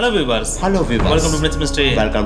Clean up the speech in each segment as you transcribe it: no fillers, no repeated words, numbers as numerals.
Hello viewers. Welcome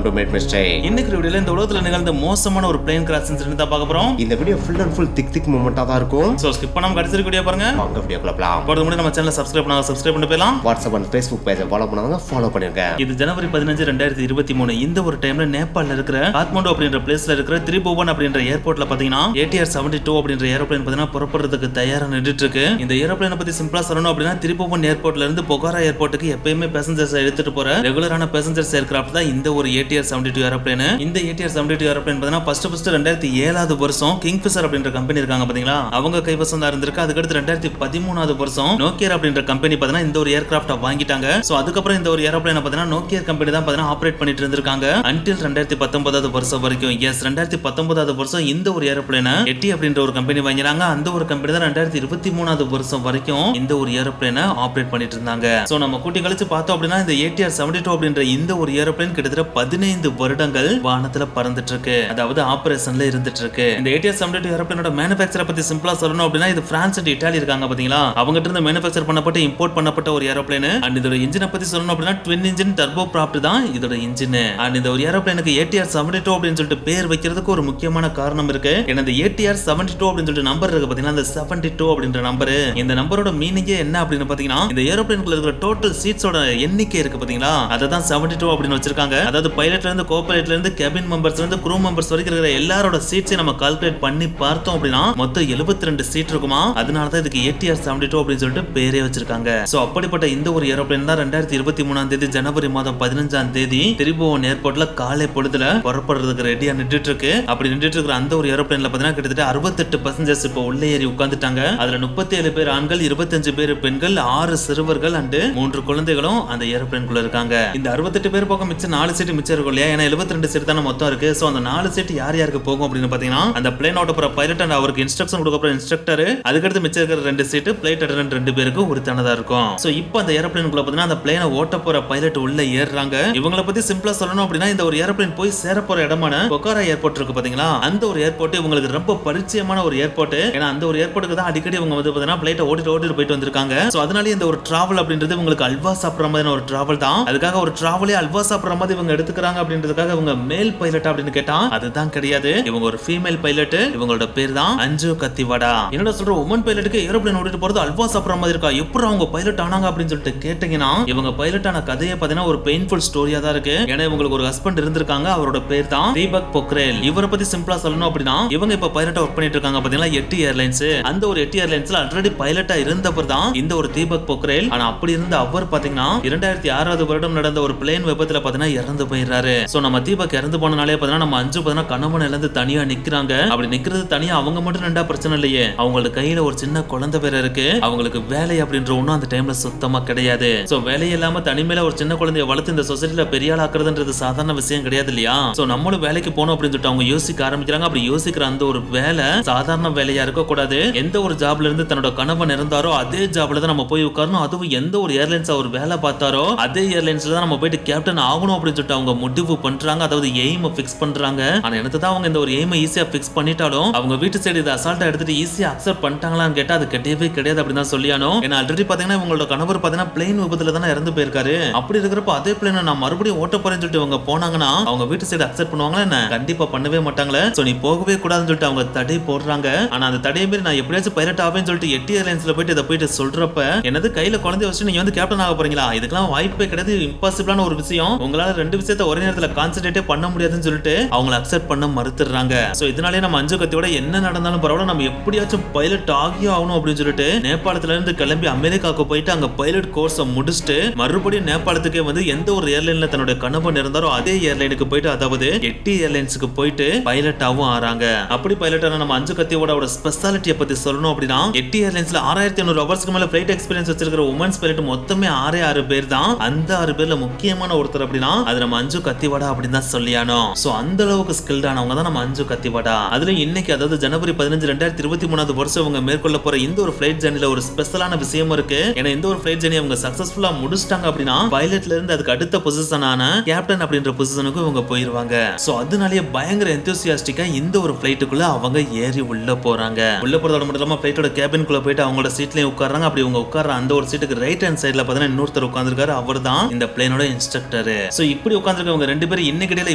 to mid mystery. இன்னைக்கு வீடியோல இந்த உலகத்துல நிகழ்ந்த மோசமான ஒரு பிளேன் கிராஷ் இன்சிடென்ட் தான் பார்க்க போறோம். இந்த வீடியோ ஃபுல் அண்ட் ஃபுல் திக் மொமெண்டா தான் இருக்கும். சோ ஸ்கிப் பண்ணாம கடைசி வீடியோ பாருங்க. வாங்க வீடியோக்குள்ள போலாம். போறதுக்கு முன்னாடி நம்ம சேனலை சப்ஸ்கிரைப் பண்ணி போயிடலாம். வாட்ஸ்அப் அண்ட் Facebook பேஜை ஃபாலோ பண்ணாதவங்க ஃபாலோ பண்ணிருங்க. இது ஜனவரி 15 2023 இந்த ஒரு டைம்ல நேபாளல இருக்கிற காத்மாண்டு அப்படின்ற பிளேஸ்ல இருக்கிற திரிபுவன் அப்படின்ற ஏர்போர்ட்ல பாத்தீங்கன்னா ATR 72 அப்படின்ற ஏரோப்ளேன் பாத்தீங்கன்னா புறப்படுறதுக்கு தயாரா நின்னுட்டு இருக்கு. இந்த ஏரோப்ளேனை பத்தி சிம்பிளா சொல்லணும் அப்படின்னா திரிபுவன் ஏர்போர்ட்ல இருந்து பொகாரா ஏர்போர்ட்டுக்கு எப்பயுமே பேசஞ்சர்ஸ் எடுத்துட்டு போற ரெகுலரான பேசஞ்சர்ஸ் ஏர்கிராஃப்ட் தான் இந்த ஒரு ATR 72 ஏரோப்ளேன். இந்த ATR 72 ஏரோப்ளேன் பாத்தீங்கன்னா ஃபர்ஸ்ட் 2007வது வருஷம் கிங்ஃபிஷர் அப்படின்ற கம்பெனி இருக்காங்க பாத்தீங்களா, அவங்க கைவசம் தான் இருந்திருக்கு. அதுக்கு அடுத்து 2013வது வருஷம் நோக்கியர் அப்படின்ற கம்பெனி பாத்தீங்கன்னா இந்த ஒரு ஏர்கிராஃப்ட வாங்கிட்டாங்க. சோ அதுக்கப்புறம் இந்த ஒரு ஏரோப்ளேனை பாத்தீங்கன்னா நோக்கியர் கம்பெனி தான் பாத்தீங்கன்னா ஆபரேட் பண்ணிட்டு இருந்திருக்காங்க until 2019வது வருஷம் வரைக்கும். எஸ் 2019வது வருஷம் இந்த ஒரு ஏரோப்ளேனை எட்டி அப்படின்ற ஒரு கம்பெனி வாங்கினாங்க. அந்த ஒரு கம்பெனி தான் 2023வது வருஷம் வரைக்கும் இந்த ஒரு ஏரோப்ளேனை ஆபரேட் பண்ணிட்டு இருந்தாங்க. சோ நம்ம கூட்டி கழிச்சு பார்த்தோம் அப்படின்னா இந்த ATR 72 அப்படின்ற இந்த ஒரு ஏரோப்ளேன் கிட்டத்தட்ட 15 வருடங்கள் வானத்துல பறந்துட்டு இருக்கு, அதாவது ஆபரேஷன்ல இருந்துட்டு இருக்கு. இந்த ATR 72 ஏரோப்ளேனோட மேனுஃபேக்சரை பத்தி சிம்பிளா சொல்லணும் அப்படின்னா இது பிரான்ஸ் அண்ட் இத்தாலி இருக்காங்க பாத்தீங்களா, அவங்க கிட்ட இருந்து மேனுஃபேக்சர் பண்ணப்பட்ட இம்போர்ட் பண்ணப்பட்ட ஒரு ஏரோப்ளேன். அண்ட் இதோட இன்ஜினை பத்தி சொல்லணும் அப்படின்னா ட்வின் இன்ஜின் டர்போ ப்ராப்ட் தான் இதோட இன்ஜின். அண்ட் இந்த ஒரு ஏரோப்ளேனுக்கு ATR 72 அப்படின்னு சொல்லிட்டு பேர் வைக்கிறதுக்கு ஒரு முக்கியமான காரணம் இருக்கு. ஏன்னா இந்த ATR 72 அப்படின்னு சொல்லிட்டு நம்பர் இருக்கு பாத்தீங்கன்னா, அந்த 72 அப்படின்ற நம்பர், இந்த நம்பரோட மீனிங்கே என்ன அப்படின்னு பாத்தீங்கன்னா இந்த ஏரோப்ளேனுக்குள்ள இருக்கிற டோட்டல் சீட்ஸோட எண்ணிக்கை இருக்கு பாத்தீங்களா, அததான் 72 அப்படின்னு வச்சிருக்காங்க. அதாவது பைலட்ல இருந்து கோபைலட்ல இருந்து கேபின் மெம்பர்ஸ்ல இருந்து க்ரூ மெம்பர்ஸ் வரைக்கும் இருக்கிற எல்லாரோட சீட்ஸை நம்ம கால்குலேட் பண்ணி பார்த்தோம் அப்படின்னா மொத்தம் 72 சீட் இருக்குமா. அதனால தான் இதுக்கு ATR 72 அப்படின்னு சொல்லிட்டு பேரே வச்சிருக்காங்க. சோ அப்படிப்பட்ட இந்த ஒரு ஏரோப்ளேன் தான் 2023ஆம் தேதி ஜனவரி மாதம் 15ஆம் தேதி திரிபுவன் ஏர்போர்ட்ல காலை பொழுதுல புறப்படுறதுக்கு ரெடியா நின்றுட்டு இருக்கு. அப்படி நின்றுட்டு இருக்கிற அந்த ஒரு ஏரோப்ளேன்ல பாத்தீங்கன்னா கிட்டத்தட்ட 68 பேசஞ்சர்ஸ் இப்போ உள்ள ஏறி உட்கார்ந்துட்டாங்க. அதுல 37 பேர் ஆண்கள், 25 பேர் பெண்கள், 6 சிறுவர்கள் அண்ட் 3 குழந்தைகளும் அந்த ஏரோப்ளேனுக்குள்ள இருக்காங்க. இந்த 68 பேர் பக்கம் மிச்சம் 4 சீட் மிச்சம் இருக்கும் இல்லையா, ஏன்னா 72 சீட் தானே மொத்தம் இருக்கு. சோ அந்த 4 சீட் யார் யாருக்கு போகும் அப்படின்னு பாத்தீங்கன்னா அந்த பிளேன் ஓட்ட போற பைலட் அண்ட் அவருக்கு இன்ஸ்ட்ரக்ஷன் கொடுக்க போற இன்ஸ்ட்ரக்டர், அதுக்கடுத்து மிச்சம் இருக்கிற 2 சீட் பிளைட் அட்டெண்டன்ட் 2 பேருக்கு ஒருத்தானதா இருக்கும். சோ இப்போ அந்த ஏரோப்ளேனுக்குள்ள பாத்தீங்கன்னா அந்த பிளேனை ஓட்ட போற பைலட் உள்ள ஏறுறாங்க. இவங்கள பத்தி சிம்பிளா சொல்லணும் அப்படின்னா இந்த ஒரு ஏரோப்ளேன் போய் சேர போற இடமான பொகாரா ஏர்போர்ட் இருக்கு பாத்தீங்களா, அந்த ஒரு ஏர்போர்ட் இவங்களுக்கு ரொம்ப பரிச்சயமான ஒரு ஏர்போர்ட். ஏன்னா அந்த ஒரு ஏர்போர்ட்டுக்கு தான் அடிக்கடி இவங்க வந்து பாத்தீங்கன்னா பிளைட்டை ஓட்டிட்டு போயிட்டு வந்திருக்காங்க. சோ அதனால இந்த ஒரு டிராவல் அப்படின்றது உங்களுக்கு அல்வா சாப்பிடுற மாதிரி ஒரு டிராவல் தான். அதுக்காக ஒரு டிராவலே அல்வா சாப்பிடுற மாதிரி இவங்க எடுத்துக்கிறாங்க அப்படின்றதுக்காக இவங்க மேல் பைலட் அப்படின்னு கேட்டா அதுதான் கிடையாது, இவங்க ஒரு ஃபீமேல் பைலட். இவங்களோட பேர் தான் அஞ்சு கத்திவாடா. என்னடா சொல்ற, உமன் பைலட்டுக்கு ஏரோப்ளேன் ஓட்டிட்டு போறது அல்வா சாப்பிடுற மாதிரி இருக்கா, எப்படி அவங்க பைலட் ஆனாங்க அப்படின்னு சொல்லிட்டு கேட்டீங்கன்னா இவங்க பைலட் ஆன கதையை பாத்தீங்கன்னா ஒரு பெயின்ஃபுல் ஸ்டோரியா தான் இருக்கு. ஏன்னா இவங்களுக்கு ஒரு ஹஸ்பண்ட் இருந்திருக்காங்க, அவரோட பேர் தான் தீபக் பொக்ரேல். இவரை பத்தி சிம்பிளா சொல்லணும் அப்படின்னா இவங்க இப்ப பைலட்டா ஒர்க் பண்ணிட்டு இருக்காங்க பாத்தீங்களா எட்டி ஏர்லைன்ஸ். அந்த ஒரு எட்டி ஏர்லைன்ஸ்ல ஆல்ரெடி பைலட்டா இருந்தவர் தான் இந்த ஒரு தீபக் பொக்ரேல். ஆனா அப்படி இருந்த அவர் பாத்தீங்கன்னா 2006வது வருடம் நடந்த ஒரு பிளேன் விபத்துல பாத்தீங்கன்னா இறந்து போயிடுறாரு. சோ நம்ம தீபக் இறந்து போனனாலே பாத்தீங்கன்னா நம்ம அஞ்சு பாத்தீங்கன்னா கணவன் இழந்து தனியா நிக்கிறாங்க. அப்படி நிக்கிறது தனியா அவங்க மட்டும் ரெண்டா பிரச்சனை இல்லையே, அவங்களோட கையில ஒரு சின்ன குழந்தை வேற இருக்கு. அவங்களுக்கு வேலை அப்படின்ற ஒண்ணும் அந்த டைம்ல சுத்தமா கிடையாது. சோ வேலை இல்லாம தனிமையில ஒரு சின்ன குழந்தைய வளர்த்து இந்த சொசைட்டில பெரிய ஆள் ஆக்குறதுன்றது சாதாரண விஷயம் கிடையாது இல்லையா. சோ நம்மளும் வேலைக்கு போனோம் அப்படின்னு சொல்லிட்டு அவங்க யோசிக்க ஆரம்பிக்கிறாங்க. அப்படி யோசிக்கிற அந்த ஒரு வேலை சாதாரண வேலையா இருக்க கூடாது. எந்த ஒரு ஜாப்ல இருந்து தன்னோட கணவன் இருந்தாரோ அதே ஜாப்ல தான் நம்ம போய் உட்காரணும். அதுவும் எந்த ஒரு ஏர்லைன்ஸ் அவர் வேலை பார்த்தாரோ அதே ஏர்லைன்ஸ்ல தான் நம்ம போயிட்டு கேப்டன் ஆகணும் அப்படின்னு சொல்லிட்டு அவங்க முடிவு பண்றாங்க. அதாவது எய்ம் ஃபிக்ஸ் பண்றாங்க. ஆனா எனக்கு தான் அவங்க இந்த ஒரு எய்மை ஈஸியா ஃபிக்ஸ் பண்ணிட்டாலும் அவங்க வீட்டு சைடு இதை அசால்ட்டா எடுத்துட்டு ஈஸியா அக்செப்ட் பண்ணிட்டாங்களான்னு கேட்டா அது கிடையவே கிடையாது அப்படின்னு தான் சொல்லியானோம். ஏன்னா ஆல்ரெடி பாத்தீங்கன்னா இவங்களோட கணவர் பாத்தீங்கன்னா பிளேன் விபத்துல தானே இறந்து போயிருக்காரு. அப்படி இருக்கிறப்ப அதே பிளேனை நான் மறுபடியும் ஓட்ட போறேன்னு சொல்லிட்டு இவங்க போனாங்கன்னா அவங்க வீட்டு சைடு அக்செப்ட் பண்ணுவாங்களா என்ன? கண்டிப்பா பண்ணவே மாட்டாங்களே. சோ நீ போகவே கூடாதுன்னு சொல்லிட்டு அவங்க தடை போடுறாங்க. ஆனா அந்த தடையை மீறி நான் எப்படியாச்சும் பைலட் ஆவேன்னு சொல்லிட்டு எட்டி ஏர்லைன்ஸ்ல போயிட்டு இதை போயிட்டு சொல்றப்ப என்னது கையில குழந்தைய வச்சு நீங்க வந்து கேப்டன் ஆக போறீங்களா, இதுக்கெல்லாம் வாய்ப்பே கிடையாது, இம்பாசிபிளான ஒரு விஷயம், உங்களால 2 விஷயத்தை ஒரே நேரத்துல கான்சென்ட்ரேட்டே பண்ண முடியாதுன்னு சொல்லிட்டு அவங்களை அக்செப்ட் பண்ண மறுத்துறாங்க. சோ இதனாலே நம்ம அஞ்சு கத்தியோட என்ன நடந்தாலும் பரவாயில்ல நம்ம எப்படியாச்சும் பைலட் ஆகியே ஆகணும் அப்படின்னு சொல்லிட்டு நேபாளத்துல இருந்து கிளம்பி அமெரிக்காவுக்கு போயிட்டு அங்க பைலட் கோர்ஸை முடிச்சுட்டு மறுபடியும் நேபாளத்துக்கே வந்து எந்த ஒரு ஏர்லைன்ல தன்னோட கணவன் இருந்தாரோ அதே ஏர்லைனுக்கு போயிட்டு அதாவது எட்டி ஏர்லைன்ஸுக்கு போயிட்டு பைலட்டாவும் ஆறாங்க. அப்படி பைலட்டான நம்ம அஞ்சு கத்தியோட ஸ்பெஷாலிட்டியை பத்தி சொல்லணும் அப்படின்னா எட்டி ஏர்லைன்ஸ்ல 6500 ஹவர்ஸ்க்கு மேல ஃளைட் எக்ஸ்பீரியன்ஸ் வச்சிருக்கிற உமன்ஸ் பைலட் மொத்தமே 6 பேர் தான். அந்த 6 பேர்ல முக்கியமான ஒருத்தர் அப்படின்னா அது நம்ம அஞ்சு கத்திவாடா அப்படின்னு தான் சொல்லியானோ. சோ அந்த அளவுக்கு ஸ்கில்டானவங்க தான் நம்ம அஞ்சு கத்திவாடா. அதுல இன்னைக்கு அதாவது ஜனவரி 15 2023வது வருஷம் இவங்க மேற்கொள்ள போற இந்த ஒரு ஃளைட் ஜர்னில ஒரு ஸ்பெஷலான விஷயம் இருக்கு. ஏன்னா இந்த ஒரு ஃளைட் ஜர்னி அவங்க சக்சஸ்ஃபுல்லா முடிச்சிட்டாங்க அப்படின்னா பைலட்ல இருந்து அதுக்கு அடுத்த பொசிஷனான கேப்டன் அப்படின்ற பொசிஷனுக்கு இவங்க போயிருவாங்க. சோ அதனாலேயே பயங்கர எந்தூசியாஸ்டிக்கா இந்த ஒரு ஃளைட்டுக்குள்ள அவங்க ஏறி உள்ள போறாங்க. உள்ள போறதோட மட்டும் இல்லாம ஃளைட்டோட கேபின்குள்ள போயிட்டு அவங்களோட சீட்லயும் உட்கார்றாங்க. அப்படி அவங்க உட்கார்ற அந்த ஒரு சீட்டுக்கு ரைட் ஹேண்ட் சைடுல பாத்தீங்கன்னா இன்னொருத்தர் உட்கார்ந்திருக்காரு. அவர் தான் தான் இந்த பிளேனோட இன்ஸ்ட்ரக்டர். சோ இப்படி உட்கார்ந்திருக்கவங்க ரெண்டு பேரும் இன்னைக்கு இடையில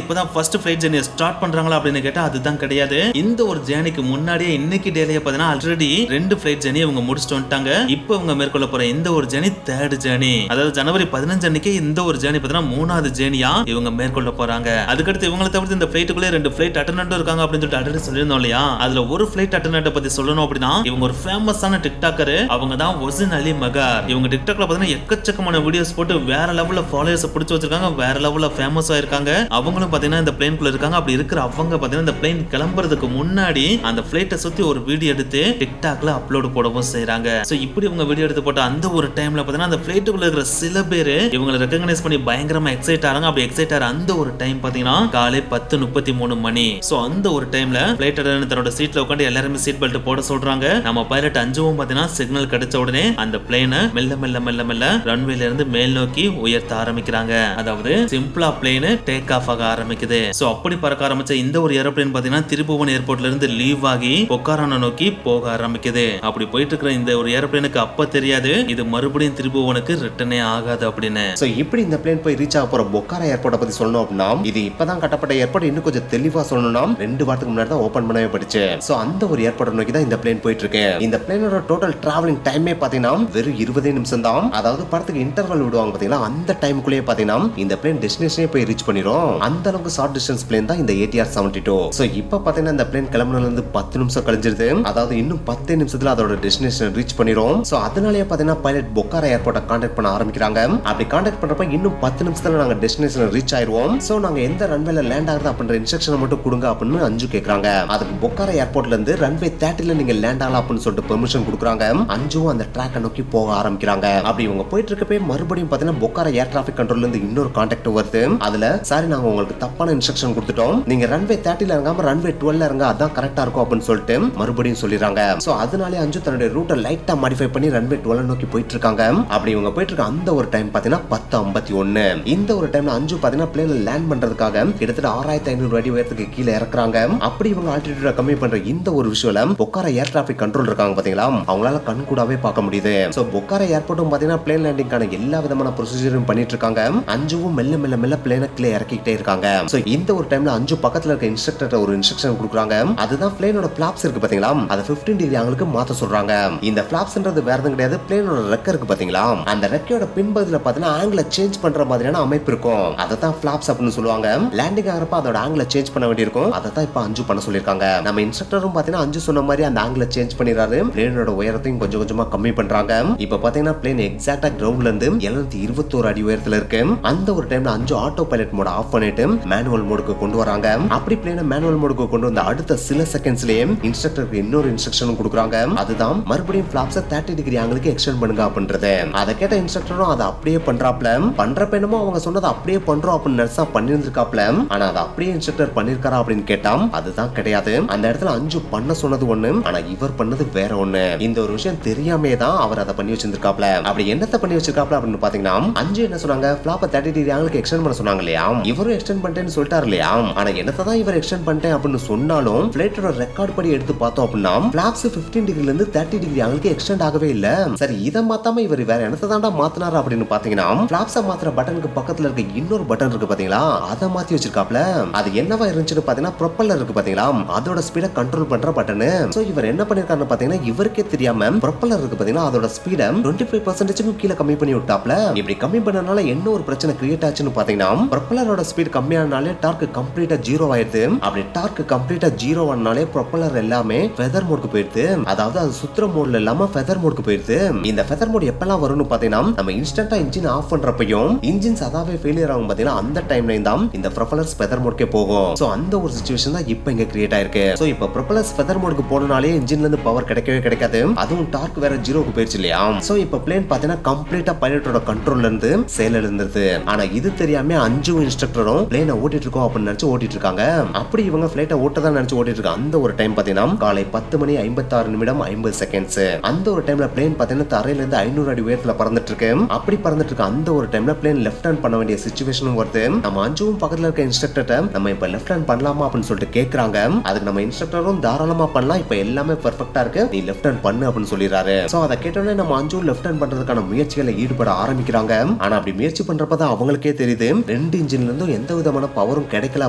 இப்பதான் ஃபர்ஸ்ட் ஃபிளைட் ஜர்னி ஸ்டார்ட் பண்றாங்களா அப்படின்னு கேட்டா அதுதான் கிடையாது. இந்த ஒரு ஜர்னிக்கு முன்னாடியே இன்னைக்கு டேலயே பார்த்தீங்கன்னா ஆல்ரெடி 2 ஃபிளைட் ஜர்னி அவங்க முடிச்சுட்டு வந்துட்டாங்க. இப்போ அவங்க மேற்கொள்ள போற இந்த ஒரு ஜர்னி 3rd ஜர்னி, அதாவது ஜனவரி 15 அன்னைக்கு இந்த ஒரு ஜர்னி பார்த்தீங்கன்னா 3வது ஜர்னியா இவங்க மேற்கொள்ள போறாங்க. அதுக்கடுத்து இவங்களை தவிர்த்து இந்த ஃபிளைட்டுக்குள்ளே 2 ஃபிளைட் அட்டெண்டன்ட் இருக்காங்க அப்படின்னு சொல்லிட்டு ஆல்ரெடி சொல்லியிருந்தோம் இல்லையா. அதுல ஒரு ஃபிளைட் அட்டெண்டன்ட் பத்தி சொல்லணும் அப்படின்னா இவங்க ஒரு ஃபேமஸான டிக்டாக்கர். அவங்க தான் ஒசின் அலி மகார். இவங்க டிக்டாக்ல பார்த்தீங்கன்னா எக்கச்சக்கமான வீடியோஸ் போட்டு வேற லெவல்ல ஃபாலோவர்ஸ் பிடிச்சு வச்சிருக்காங்க, வேற லெவல்ல ஃபேமஸ் ஆயிருக்காங்க. அவங்களும் பாத்தீங்கன்னா இந்த பிளேன்குள்ள இருக்காங்க. அப்படி இருக்கிற அவங்க பாத்தீங்கன்னா இந்த பிளேன் கிளம்புறதுக்கு முன்னாடி அந்த பிளைட்டை சுத்தி ஒரு வீடியோ எடுத்து டிக்டாக்ல அப்லோட் போடவும் செய்றாங்க. சோ இப்படி இவங்க வீடியோ எடுத்து போட்ட அந்த ஒரு டைம்ல பாத்தீங்கன்னா அந்த பிளைட்டுக்குள்ள இருக்கிற சில பேர் இவங்களை ரெகக்னைஸ் பண்ணி பயங்கரமா எக்ஸைட் ஆறாங்க. அப்படி எக்ஸைட் ஆற அந்த ஒரு டைம் பாத்தீங்கன்னா காலை 10:33 மணி. சோ அந்த ஒரு டைம்ல பிளைட் அட்டெண்டன்ட் தன்னோட சீட்ல உட்கார்ந்து எல்லாரும் சீட் பெல்ட் போட சொல்றாங்க. நம்ம பைலட் அஞ்சுவும் பாத்தீங்கன்னா சிக்னல் கிடைச்ச உடனே அந்த பிளேனை மெல்ல மெல்ல மெல்ல மெல்ல ரன்வேல இருந்து மேல் நோக்கி உயர்த்த ஆரம்பிக்கிறாங்க. அதாவது சிம்பிளா பிளேன் டேக் ஆஃப் ஆக ஆரம்பிக்குது. சோ அப்படி பறக்க ஆரம்பிச்ச இந்த ஒரு ஏரோப்ளேன் பாத்தீங்கன்னா திரிபுவன் ஏர்போர்ட்ல இருந்து லீவ் ஆகி பொக்காரான நோக்கி போக ஆரம்பிக்குது. அப்படி போயிட்டு இருக்கிற இந்த ஒரு ஏரோப்ளேனுக்கு அப்ப தெரியாது இது மறுபடியும் திரிபுவனுக்கு ரிட்டர்னே ஆகாது அப்படின்னு. சோ இப்படி இந்த பிளேன் போய் ரீச் ஆக போற பொக்காரா ஏர்போர்ட்டை பத்தி சொல்லணும் அப்படின்னா இது இப்பதான் கட்டப்பட்ட ஏர்போர்ட். இன்னும் கொஞ்சம் தெளிவா சொல்லணும்னா 2 வாரத்துக்கு முன்னாடி தான் ஓபன் பண்ணவே பட்டுச்சு. சோ அந்த ஒரு ஏர்போர்ட்டை நோக்கி தான் இந்த பிளேன் போயிட்டு இருக்கு. இந்த பிளேனோட டோட்டல் டிராவலிங் டைமே பாத்தீங்கன்னா வெறும் 20 நிமிஷம் தான். அதாவது படத்துக்கு இன்டர்வல் விடுவாங்க பாத்தீங்கன்னா அந்த டைமுக்குள்ளேயே பாத்தீங்கன்னா இந்த பிளேன் டெஸ்டினேஷனே போய் ரீச் பண்ணிரும். அந்த அளவுக்கு ஷார்ட் டிஸ்டன்ஸ் பிளேன் தான் இந்த ATR 72. சோ இப்போ பாத்தீங்கன்னா இந்த பிளேன் கிளம்புனதுல இருந்து 10 நிமிஷம் கழிஞ்சிருது. அதாவது இன்னும் 10 நிமிஷத்துல அதோட டெஸ்டினேஷன் ரீச் பண்ணிரும். சோ அதனாலேயே பாத்தீங்கன்னா பைலட் பொக்காரா ஏர்போர்ட்டை கான்டாக்ட் பண்ண ஆரம்பிக்கிறாங்க. அப்படி கான்டாக்ட் பண்றப்ப இன்னும் 10 நிமிஷத்துல நாங்க டெஸ்டினேஷன் ரீச் ஆயிருவோம். சோ நாங்க எந்த ரன்வேல லேண்ட் ஆகுது அப்படின்ற இன்ஸ்ட்ரக்ஷனை மட்டும் கொடுங்க அப்படின்னு அஞ்சு கேக்குறாங்க. அதுக்கு பொக்காரா ஏர்போர்ட்ல இருந்து ரன்வே 30ல நீங்க லேண்ட் ஆகலாம் அப்படின்னு சொல்லிட்டு பெர்மிஷன் கொடுக்குறாங்க. அஞ்சும் அந்த ட்ராக்கை நோக்கி போக ஆரம்பிக்கிறாங்க. அப்படி இவங்க போயிட்டு இருக்கப்பே மறுபடியும் பாத்தீங்கன்னா பொக்காரா ஏர் டிராபிக் கண்ட்ரோல்ல இருந்து இன்னொரு கான்டாக்ட் வருது. அதுல சாரி நாங்க உங்களுக்கு தப்பான இன்ஸ்ட்ரக்ஷன் கொடுத்துட்டோம், நீங்க ரன்வே 30ல இறங்காம ரன்வே 12ல இறங்க, அதான் கரெக்டா இருக்கும் அப்படின்னு சொல்லிட்டு மறுபடியும் சொல்லிடுறாங்க. சோ அதனாலே அஞ்சு தன்னுடைய ரூட்டை லைட்டா மாடிஃபை பண்ணி ரன்வே 12 நோக்கி போயிட்டு இருக்காங்க. அப்படி இவங்க போயிட்டு இருக்க அந்த ஒரு டைம் பாத்தீங்கன்னா 10:51. இந்த ஒரு டைம்ல அஞ்சு பாத்தீங்கன்னா பிளேன்ல லேண்ட் பண்றதுக்காக கிட்டத்தட்ட 6500 அடி உயரத்துக்கு கீழே இறக்குறாங்க. அப்படி இவங்க ஆல்டிடியூட கம்மி பண்ற இந்த ஒரு விஷயம்ல பொக்காரா ஏர் டிராபிக் கண்ட்ரோல் இருக்காங்க பாத்தீங்களா, அவங்களால கண் கூடாவே பார்க்க முடியுது. சோ பொக்காரா ஏர்போர்ட்டும் பாத்தீங்கன்னா பிளேன் லேண்டிங்கான எல்லா விதமான ப்ரொசீஜரும் பண்ணிட்டு இருக்காங்க. அஞ்சுவும் மெல்ல மெல்ல மெல்ல பிளேனை கீழே இறக்கிட்டே இருக்காங்க. சோ இந்த ஒரு டைம்ல அஞ்சு பக்கத்துல இருக்க இன்ஸ்ட்ரக்டர் ஒரு இன்ஸ்ட்ரக்ஷன் கொடுக்குறாங்க. அதுதான் பிளேனோட ஃபிளாப்ஸ் இருக்கு பாத்தீங்களா, அதை 15 டிகிரி ஆங்கிளுக்கு மாத்த சொல்றாங்க. இந்த ஃபிளாப்ஸ்ன்றது வேற எதுவும் கிடையாது, பிளேனோட ரெக்க இருக்கு பாத்தீங்களா, அந்த ரெக்கையோட பின்பகுதியில பாத்தீங்கன்னா ஆங்கிளை சேஞ்ச் பண்ற மாதிரியான அமைப்பு இருக்கும். அதை தான் ஃபிளாப்ஸ் அப்படின்னு சொல்லுவாங்க. லேண்டிங் ஆகிறப்ப அதோட ஆங்கிளை சேஞ்ச் பண்ண வேண்டியிருக்கும். அதை தான் இப்ப அஞ்சு பண்ண சொல்லிருக்காங்க. நம்ம இன்ஸ்ட்ரக்டரும் பாத்தீங்கன்னா அஞ்சு சொன்ன மாதிரி அந்த ஆங்கிளை சேஞ்ச் பண்ணிடுறாரு. பிளேனோட உயரத்தையும் கொஞ்சம் கொஞ்சமா கம்மி பண்றாங்க. இப்ப பாத்தீங்கன்னா பிளேன் எக்ஸாக்ட்டா கிரவுண்ட்ல இருந்து 721 அடி உயரத்துல இருக்கு. அந்த ஒரு டைம்ல அஞ்சு ஆட்டோ பைலட் மோட் ஆஃப் பண்ணிட்டு மேனுவல் மோடுக்கு கொண்டு வராங்க. அப்படி பிளேனை மேனுவல் மோடுக்கு கொண்டு வந்த அடுத்த சில செகண்ட்ஸ்லயே இன்ஸ்ட்ரக்டருக்கு இன்னொரு இன்ஸ்ட்ரக்ஷன் கொடுக்குறாங்க. அதுதான் மறுபடியும் ஃபிளாப்ஸை 30 டிகிரி ஆங்கிளுக்கு எக்ஸ்டெண்ட் பண்ணுங்க அப்படின்றது. அதை கேட்ட இன்ஸ்ட்ரக்டரும் அதை அப்படியே பண்றாப்ல. பண்றப்ப என்னமோ அவங்க சொன்னதை அப்படியே பண்றோம் அப்படின்னு நினைச்சா பண்ணிருந்திருக்காப்ல. ஆனா அதை அப்படியே இன்ஸ்ட்ரக்டர் பண்ணிருக்காரா அப்படின்னு கேட்டா அதுதான் கிடையாது. அந்த இடத்துல அஞ்சு பண்ண சொன்னது ஒண்ணு, ஆனா இவர் பண்ணது வேற ஒண்ணு. இந்த ஒரு விஷயம் தெரியாமே தான் அவர் அதை பண்ணி வச்சிருக்காப்ல. அப்படி என்னத்தை பண்ணி வச்சிருக்காப்ல அப்படின்னு பாத்தீங்கன்னா அஞ்சு என்ன சொன்னாங்க, ஃபிளாப்பை 30 டிகிரி ஆங்கிளுக்கு எக்ஸ்டெண்ட் பண்ண சொன்னாங்க இல்லையா, இவரும் எக்ஸ்டெண்ட் பண்ணிட்டேன்னு சொல்லிட்டாரு இல்லையா. ஆனா என்னத்தை தான் இவர் எக்ஸ்டெண்ட் பண்ணிட்டேன் அப்படின்னு சொன்னாலும் பிளைட்டோட ரெக்கார்ட் படி எடுத்து பார்த்தோம் அப்படின்னா ஃபிளாப்ஸ் 15 டிகிரில இருந்து 30 டிகிரி ஆங்கிளுக்கு எக்ஸ்டெண்ட் ஆகவே இல்ல. சரி, இதை மாத்தாம இவர் வேற என்னத்தை தாண்டா மாத்தினாரு அப்படின்னு பாத்தீங்கன்னா ஃபிளாப்ஸை மாத்துற பட்டனுக்கு பக்கத்துல இருக்க இன்னொரு பட்டன் இருக்கு பாத்தீங்களா, அதை மாத்தி வச்சிருக்காப்ல. அது என்னவா இருந்துச்சுன்னு பாத்தீங்கன்னா ப்ரொப்பல்லர் இருக்கு பாத்தீங்களா, அதோட ஸ்பீடை கண்ட்ரோல் பண்ற பட்டனு. சோ இவர் என்ன பண்ணிருக்காருன்னு பாத்தீங்கன்னா இவருக்கே தெரியாம ப்ரொப்பல்லர் இருக்கு பாத்தீங்கன்னா அதோட ஸ்பீடை 25% கீழே கம்மி பண்ணி விட்டாப்ல. இப்படி கம்மி பண்ணனால என்ன ஒரு பிரச்சனை கிரியேட் ஆச்சுன்னு பாத்தீங்கன்னா ப்ரொப்பல்லரோட ஸ்பீட் கம்மியானாலே டார்க் கம்ப்ளீட்டா 0 ஆயிடுது. அப்படி டார்க் கம்ப்ளீட்டா 0 ஆனாலே ப்ரொப்பல்லர் எல்லாமே ஃபெதர் மோடுக்கு போயிடுது. அதாவது அது சுத்துற மோட்ல இல்லாம ஃபெதர் மோடுக்கு போயிடுது. இந்த ஃபெதர் மோட் எப்பெல்லாம் வரும்னு பாத்தீங்கன்னா நம்ம இன்ஸ்டன்ட்டா இன்ஜின் ஆஃப் பண்றப்பையும் இன்ஜின்ஸ் அதாவே ஃபெயிலியர் ஆகும் பாத்தீங்கன்னா அந்த டைம்ல தான் இந்த ப்ரொப்பல்லர்ஸ் ஃபெதர் மோடுக்கே போகும். சோ அந்த ஒரு சிச்சுவேஷன் தான் இப்போ இங்க கிரியேட் ஆயிருக்கு. சோ இப்போ ப்ரொப்பல்லர்ஸ் ஃபெதர் மோடுக்கு போறனாலே இன்ஜின்ல இருந்து பவர் கிடைக்கவே கிடைக்காது. அதுவும் டார்க் வேற 0க்கு போயிடுச்சு இல்லையா. சோ இப்போ பிளேன் பாத்தீங்கன்னா கம்ப்ளீட்டா பைலட்டோட கண்ட்ரோல்ல இருந்து செயல் இழந்துருது. ஆனா இது தெரியாம அஞ்சு இன்ஸ்ட்ரக்டரும் பிளேனை ஓட்டிட்டு இருக்கோம் அப்படின்னு நினைச்சு ஓட்டிட்டு இருக்காங்க. அப்படி இவங்க பிளைட்டை ஓட்டதான் நினைச்சு ஓட்டிட்டு இருக்காங்க. அந்த ஒரு டைம் பாத்தீங்கன்னா காலை 10:56:50. அந்த ஒரு டைம்ல பிளேன் பாத்தீங்கன்னா தரையில இருந்து 500 அடி உயரத்துல பறந்துட்டு இருக்கு. அப்படி பறந்துட்டு இருக்க அந்த ஒரு டைம்ல பிளேன் லெஃப்ட் ஹேண்ட் பண்ண வேண்டிய சிச்சுவேஷனும் வருது. நம்ம அஞ்சுவும் பக்கத்துல இருக்க இன்ஸ்ட்ரக்டர்ட்ட நம்ம இப்ப லெஃப்ட் ஹேண்ட் பண்ணலாமா அப்படின்னு சொல்லிட்டு கேக்குறாங்க. அதுக்கு நம்ம இன்ஸ்ட்ரக்டரும் தாராளமா பண்ணலாம், இப்ப எல்லாமே பெர்ஃபெக்ட்டா இருக்கு, நீ லெஃப்ட் ஹேண்ட் பண்ணு அப்படின்னு சொல்லிடுறாரு. சோ அதை கேட்டோன்னே நம்ம அஞ்சும் லெஃப்ட் ஹேண்ட் பண்றதுக்கான முயற்சிகளை ஈடுபட ஆரம்பிக்கிறாங்க. ஆனா அப்படி முயற்சி பண்றப்பதான் அவங்களுக்கே தெரியுது 2 இன்ஜின்ல இருந்தும் எந்த விதமான பவரும் கிடைக்கல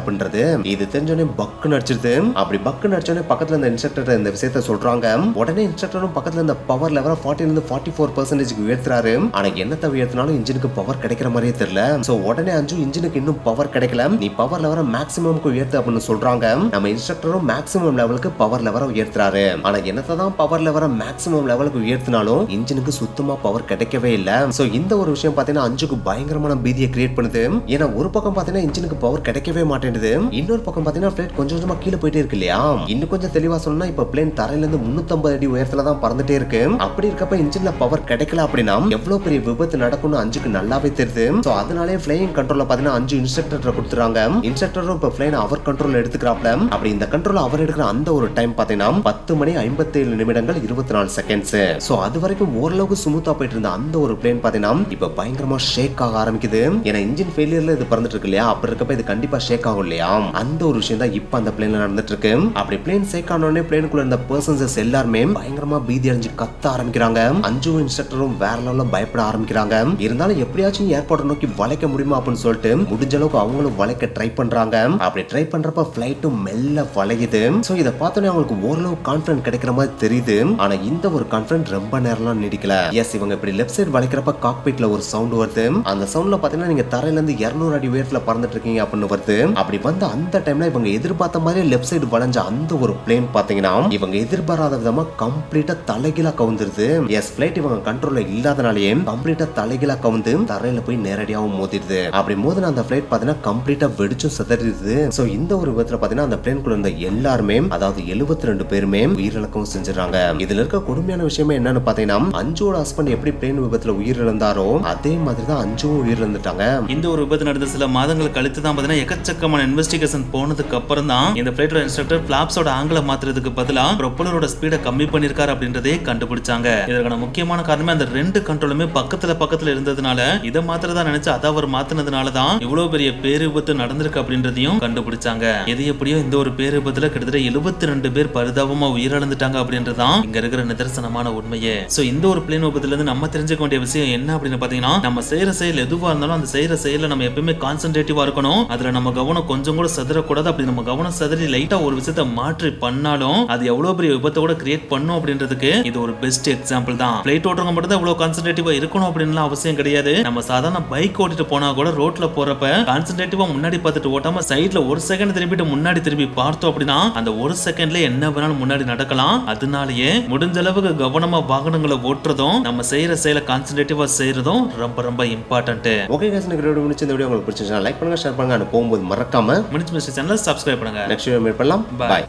அப்படின்றது. இது தெரிஞ்சோடனே பக்கு நடிச்சிருது. அப்படி பக்கு நடிச்சோடனே பக்கத்துல இந்த இன்ஸ்ட்ரக்டர் இந்த விஷயத்த சொல்றாங்க. உடனே இன்ஸ்ட்ரக்டரும் பக்கத்துல இந்த பவர் லெவல 40 இருந்து 44% உயர்த்துறாரு. ஆனா என்னத்த உயர்த்தினாலும் இன்ஜினுக்கு பவர் கிடைக்கிற மாதிரியே தெரியல. சோ உடனே அஞ்சு இன்ஜினுக்கு இன்னும் பவர் கிடைக்கல, நீ பவர் லெவல மேக்ஸிமம்க்கு உயர்த்து அப்படின்னு சொல்றாங்க. நம்ம இன்ஸ்ட்ரக்டரும் மேக்ஸிமம் லெவலுக்கு பவர் லெவல உயர்த்துறாரு. ஆனா என்னத்த தான் பவர் லெவல மேக்ஸிமம் லெவலுக்கு உயர்த்தினாலும் இன்ஜினுக்கு சுத்தமா பவர் கிடைக்கவே இல்ல. சோ இந்த ஒரு விஷயம் பாத்தீங்கன்னா அஞ்சுக்கு பயங்கரமான பீதியை கிரியேட் பண்ணுது. ஏன்னா ஒரு பக்கம் பாத்தீங்கன்னா இன்ஜினுக்கு பவர் கிடைக்கவே மாட்டேங்குது, இன்னொரு பக்கம் பாத்தீங்கன்னா பிளேன் கொஞ்சம் கொஞ்சமா கீழே போயிட்டே இருக்கு இல்லையா. இன்னும் கொஞ்சம் தெளிவா சொன்னா இப்ப பிளேன் தரையில இருந்து 350 அடி உயரத்துல தான் பறந்துட்டே இருக்கு. அப்படி இருக்கப்ப இன்ஜின்ல பவர் கிடைக்கல அப்படின்னா எவ்வளவு பெரிய விபத்து நடக்கும்னு அஞ்சுக்கு நல்லாவே தெரியுது. சோ அதனாலே ஃப்ளையிங் கண்ட்ரோல்ல பாத்தீங்கன்னா அஞ்சு இன்ஸ்ட்ரக்டர் கொடுத்துறாங்க. இன்ஸ்ட்ரக்டரும் இப்ப ஃப்ளைன் அவர் கண்ட்ரோல் எடுத்துக்கிறாப்ல. அப்படி இந்த கண்ட்ரோல் அவர் எடுக்கிற அந்த ஒரு டைம் பாத்தீங்கன்னா 10 மணி 57 நிமிடங்கள் 24 செகண்ட்ஸ். சோ அது வரைக்கும் ஓரளவுக்கு ஸ்மூத்தா போயிட்டு இருந்த அந்த ஒரு பிளேன் பாத்தீங்கன்னா இப்ப பயங்கரமா ஷேக் ஆக ஆரம்பிக்குது. ஏன்னா இன்ஜின் ஃபெயிலியர்ல இது பறந்துட்டு இருக்கு இல்லையா, அப்படி இருக்கப்ப இது கண்டிப்பா ஷேக் ஆகும் இல்லையா. அந்த ஒரு விஷயம் தான் இப்ப அந்த பிளேன்ல நடந்துட்டு இருக்கு. அப்படி பிளேன் ஷேக் ஆன உடனே பிளேனுக்குள்ள இருந்த பர்சன்ஸ் எல்லாருமே பயங்கரமா பீதி அடைஞ்சு கத்த ஆரம்பிக்கிறாங்க. அஞ்சு இன்ஸ்ட்ரக்டரும் வேற லெவல்ல பயப்பட ஆரம்பிக்கிறாங்க. இருந்தாலும் எப்படியாச்சும் ஏர்போர்ட்டை நோக்கி வளைக்க முடியுமா அப்படின்னு சொல்லிட்டு முடிஞ்ச அளவுக்கு அவங்களும் வளைக்க ட்ரை பண்றாங்க. அப்படி ட்ரை பண்றப்ப பிளைட்டும் மெல்ல வளையுது. சோ இத பார்த்தோன்னே அவங்களுக்கு ஓரளவு கான்ஃபிடன்ட் கிடைக்கிற மாதிரி தெரியுது. ஆனா இந்த ஒரு கான்ஃபிடன்ட் ரொம்ப நேரம்லாம் நீடிக்கல. எஸ், இவங்க இப்படி லெஃப்ட் சைடு வளைக்கிறப்ப காக்பிட்ல ஒரு சவுண்ட் வருது. அந்த சவுண்ட்ல பாத்தீங்கன்னா நீங்க தரையில இருந்து 200 அடி உயரத்துல பறந்துட்டு இருக்கீங்க அப்படின்னு வருது. அப்படி வந்து அந்த டைம்ல இவங்க எதிர்பார்த்த மாதிரி லெஃப்ட் சைடு வளைஞ்ச அந்த ஒரு பிளேன் பாத்தீங்கன்னா இவங்க எதிர்பாராத விதமா கம்ப்ளீட்டா தலைகீழா கவுந்துருது. எஸ், பிளைட் இவங்க கண்ட்ரோல்ல இல்லாதனாலேயே கம்ப்ளீட்டா தலைகீழா கவுந்து தரையில போய் நேரடியாவும் மோதிடுது. அப்படி மோதின அந்த பிளைட் பாத்தீங்கன்னா கம்ப்ளீட்டா வெடிச்சும் சிதறிடுது. சோ இந்த ஒரு விதத்துல பாத்தீங்கன்னா அந்த பிளேன்குள்ள இருந்த எல்லாருமே, அதாவது 72 பேருமே உயிரிழக்கவும் செஞ்சிடறாங்க. இதுல இருக்க கொடுமையான விஷயமே என்னன்னு பாத்தீங்கன்னா அஞ்சுவோட ஹஸ்பண்ட் எப்படி பிளேன் விபத்துல உயிரிழந்தாரோ அதே மாதிரி தான் அஞ்சும் உயிரிழந்துட்டாங்க. இந்த ஒரு விபத்து நடந்த சில மாதங்கள் கழித்து தான் பாத்தீங்கன்னா எக்கச்சக்கமான இன்வெஸ்டிகேஷன் போனதுக்கு அப்புறம் தான் இந்த பிளைட்டோட இன்ஸ்ட்ரக்டர் பிளாப்ஸோட ஆங்கிள மாத்துறதுக்கு பதிலா ப்ரொப்பலரோட ஸ்பீட கம்மி பண்ணிருக்காரு அப்படின்றதே கண்டுபிடிச்சாங்க. இதற்கான முக்கியமான காரணமே அந்த 2 கண்ட்ரோலுமே பக்கத்துல இருந்ததுனால இதை மாத்திரதான் நினைச்சு அதை அவர் மாத்தினதுனாலதான் இவ்வளவு பெரிய பேரு விபத்து நடந்திருக்கு அப்படின்றதையும் கண்டுபிடிச்சாங்க. எது எப்படியோ இந்த ஒரு பேரு விபத்துல கிட்டத்தட்ட 72 பேர் பரிதாபமா உயிரிழந்துட்டாங்க அப்படின்றதான் இங்க இருக்கிற நிதர்சனமான உண்மையே. சோ இந்த ஒரு பிளேன் விபத்துல இருந்து நம்ம தெரிஞ்சுக்க வேண்டிய விஷயம் என்ன அப்படின்னு பாத்தீங்கன்னா, நம்ம செய்யற செயல் எதுவா இருந்தாலும் அந்த செய்யற செயல நம்ம எப்பவுமே கான்சென்ட்ரேட்டிவா இருக்கணும். அதுல நம்ம கவனம் கொஞ்சம் கூட சதுரக்கூடாது. அப்படி நம்ம கவனம் சதுரி லைட்டா ஒரு விஷயத்தை மாற்றி பண்ணாலும் அது எவ்வளவு பெரிய விபத்தை கூட கிரியேட் பண்ணும் அப்படின்றதுக்கு இது ஒரு பெஸ்ட் எக்ஸாம்பிள் தான். பிளைட் ஓட்டுறவங்க மட்டும் தான் இவ்வளவு கான்சென்ட்ரேட்டிவா இருக்கணும் அப்படின்னு அவசியம் கிடையாது. நம்ம சாதாரண பைக் ஓட்டிட்டு போனா கூட ரோட்ல போறப்ப கான்சென்ட்ரேட்டிவா முன்னாடி பார்த்துட்டு ஓட்டாம சைட்ல ஒரு செகண்ட் திரும்பிட்டு முன்னாடி திரும்பி பார்த்தோம் அப்படின்னா அந்த ஒரு செகண்ட்ல என்ன வேணாலும் முன்னாடி நடக்கலாம். அதனாலேயே முடிஞ்ச அளவுக்கு கவனமா வாகனங்களை ஓட்டுறதும் நம்ம செய்யற செயலை கான்சென்ட்ரேட்டிவா செய்யறதும் ரொம்ப ரொம்ப இம்பார்ட்டன்ட். ஓகே गाइस, இந்த வீடியோ உங்களுக்கு பிடிச்சிருந்தா லைக் பண்ணுங்க, ஷேர் பண்ணுங்க. போகும்போது மறக்காம மினிட்ஸ் மிஸ்டர் சேனலை சப்ஸ்கிரைப் பண்ணுங்க. நெக்ஸ்ட் வீடியோ மீட் பண்ணலாம். பை.